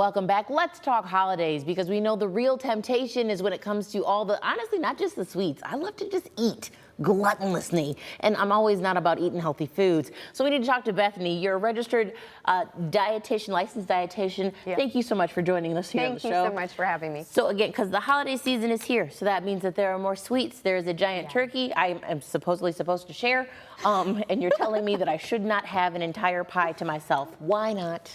Welcome back. Let's talk holidays, because we know the real temptation is when it comes to all the, honestly, not just the sweets. I love to just eat gluttonously, and I'm always not about eating healthy foods. So we need to talk to Bethany. You're a registered dietitian, licensed dietitian. Yep. Thank you so much for joining us here on the show. Thank you so much for having me. So again, because the holiday season is here, so that means that there are more sweets. There's a giant turkey I am supposedly supposed to share, and you're telling me that I should not have an entire pie to myself. Why not?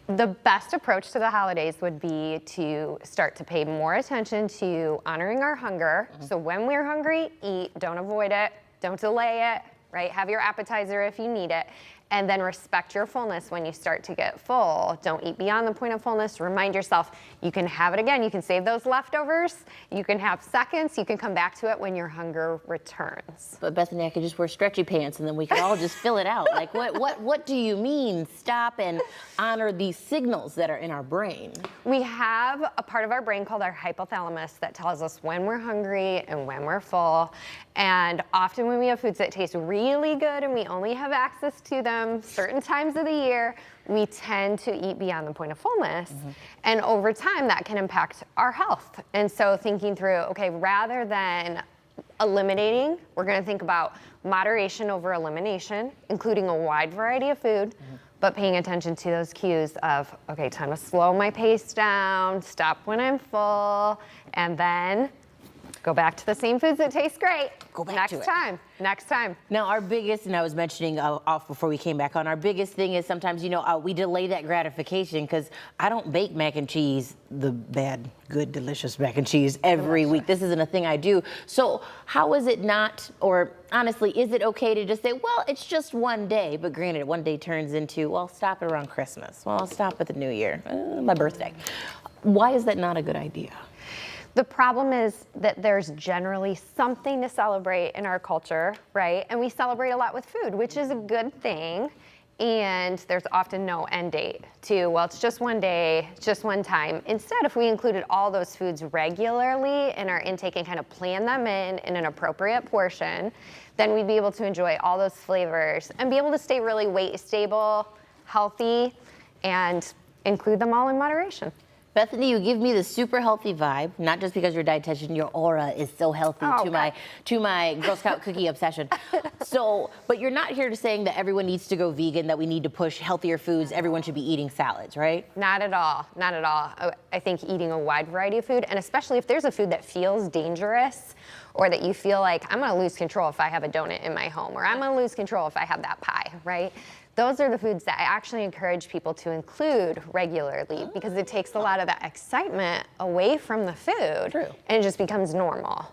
The best approach to the holidays would be to start to pay more attention to honoring our hunger. So when we're hungry, eat, don't avoid it, don't delay it, right? Have your appetizer if you need it. And then respect your fullness when you start to get full. Don't eat beyond the point of fullness. Remind yourself you can have it again. You can save those leftovers. You can have seconds. You can come back to it when your hunger returns. But Bethany, I could just wear stretchy pants and then we could all just fill it out. Like, what do you mean? Stop and honor these signals that are in our brain. We have a part of our brain called our hypothalamus that tells us when we're hungry and when we're full. And often when we have foods that taste really good and we only have access to them certain times of the year, we tend to eat beyond the point of fullness. And over time, that can impact our health. And so thinking through, okay, rather than eliminating, we're gonna think about moderation over elimination, including a wide variety of food, but paying attention to those cues of, okay, time to slow my pace down, stop when I'm full, and then go back to the same foods that taste great. Go back to it. Next time. Now, our biggest, and I was mentioning off before we came back on, our biggest thing is sometimes, you know, we delay that gratification, because I don't bake mac and cheese, the bad, good, delicious mac and cheese every week. This isn't a thing I do. So how is it not, or honestly, is it okay to just say, well, it's just one day, but granted, one day turns into, well, stop it around Christmas. Well, I'll stop at the New Year, my birthday. Why is that not a good idea? The problem is that there's generally something to celebrate in our culture, right? And we celebrate a lot with food, which is a good thing. And there's often no end date to, well, it's just one day, it's just one time. Instead, if we included all those foods regularly in our intake and kind of plan them in an appropriate portion, then we'd be able to enjoy all those flavors and be able to stay really weight stable, healthy, and include them all in moderation. Bethany, you give me the super healthy vibe, not just because you're a dietitian, your aura is so healthy to my Girl Scout cookie obsession. So, but you're not here to saying that everyone needs to go vegan, that we need to push healthier foods, everyone should be eating salads, right? Not at all, not at all. I think eating a wide variety of food, and especially if there's a food that feels dangerous, or that you feel like, I'm gonna lose control if I have a donut in my home, or I'm gonna lose control if I have that pie, right? Those are the foods that I actually encourage people to include regularly, because it takes a lot of that excitement away from the food. True. And it just becomes normal.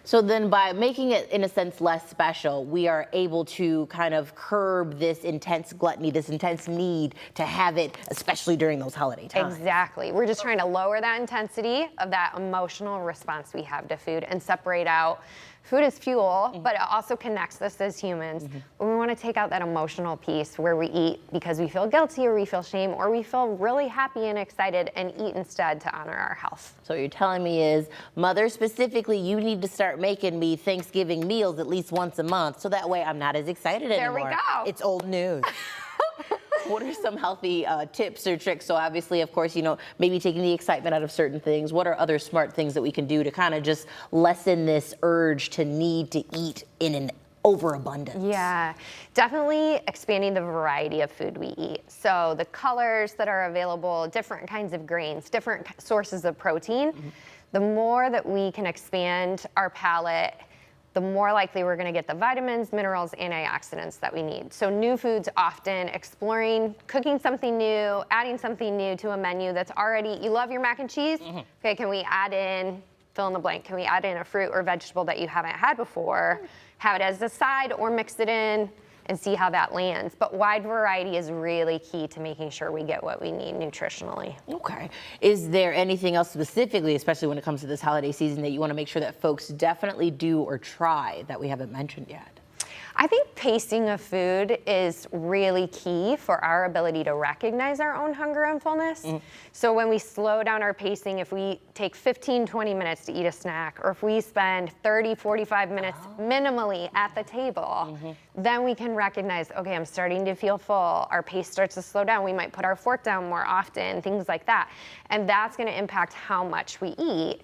So then by making it, in a sense, less special, we are able to kind of curb this intense gluttony, this intense need to have it, especially during those holiday times. Exactly. We're just trying to lower that intensity of that emotional response we have to food and separate out. Food is fuel, but it also connects us as humans. But we want to take out that emotional piece where we eat because we feel guilty or we feel shame or we feel really happy and excited, and eat instead to honor our health. So what you're telling me is, mothers specifically, you need to start making me Thanksgiving meals at least once a month, so that way I'm not as excited anymore. There we go. It's old news. What are some healthy tips or tricks? So obviously, of course, you know, maybe taking the excitement out of certain things. What are other smart things that we can do to kind of just lessen this urge to need to eat in an overabundance? Yeah, definitely expanding the variety of food we eat. So the colors that are available, different kinds of grains, different sources of protein. The more that we can expand our palate, the more likely we're gonna get the vitamins, minerals, antioxidants that we need. So new foods, often exploring, cooking something new, adding something new to a menu that's already, you love your mac and cheese? Okay, can we add in, fill in the blank, can we add in a fruit or vegetable that you haven't had before? Have it as a side or mix it in and see how that lands. But wide variety is really key to making sure we get what we need nutritionally. Okay. Is there anything else specifically, especially when it comes to this holiday season, that you want to make sure that folks definitely do or try that we haven't mentioned yet? I think pacing of food is really key for our ability to recognize our own hunger and fullness. So when we slow down our pacing, if we take 15, 20 minutes to eat a snack, or if we spend 30, 45 minutes minimally at the table, then we can recognize, okay, I'm starting to feel full. Our pace starts to slow down. We might put our fork down more often, things like that. And that's gonna impact how much we eat,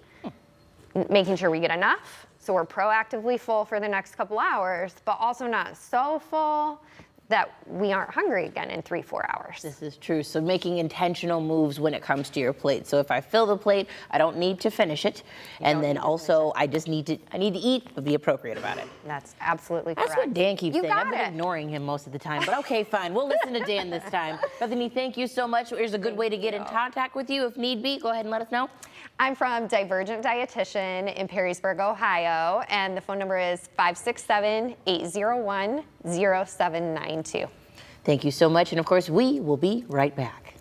making sure we get enough. So we're proactively full for the next couple hours, but also not so full that we aren't hungry again in 3-4 hours. This is true. So making intentional moves when it comes to your plate. So if I fill the plate, I don't need to finish it. And then also I just need to eat, but be appropriate about it. That's absolutely correct. That's what Dan keeps saying. I've been it. ignoring him most of the time, but okay, fine. We'll listen to Dan this time. Bethany, thank you so much. Here's a good way to get in contact with you if need be. Go ahead and let us know. I'm from Divergent Dietitian in Perrysburg, Ohio, and the phone number is 567-801-0792. Thank you so much. And of course, we will be right back.